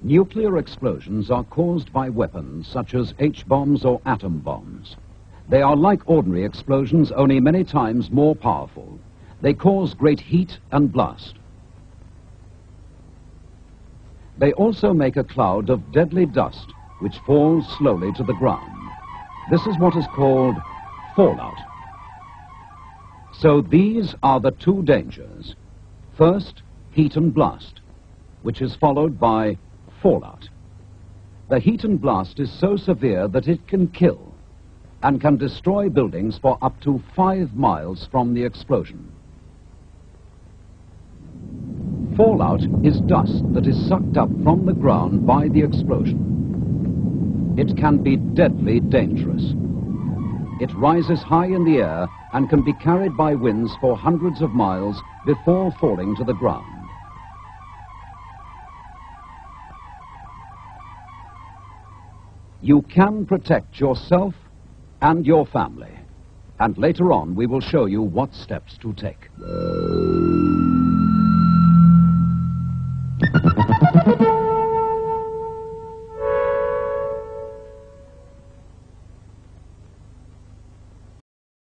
Nuclear explosions are caused by weapons such as H-bombs or atom bombs. They are like ordinary explosions, only many times more powerful. They cause great heat and blast. They also make a cloud of deadly dust, which falls slowly to the ground. This is what is called fallout. So these are the two dangers. First, heat and blast, which is followed by fallout. The heat and blast is so severe that it can kill and can destroy buildings for up to 5 miles from the explosion. Fallout is dust that is sucked up from the ground by the explosion. It can be deadly dangerous. It rises high in the air and can be carried by winds for hundreds of miles before falling to the ground. You can protect yourself and your family, and later on we will show you what steps to take.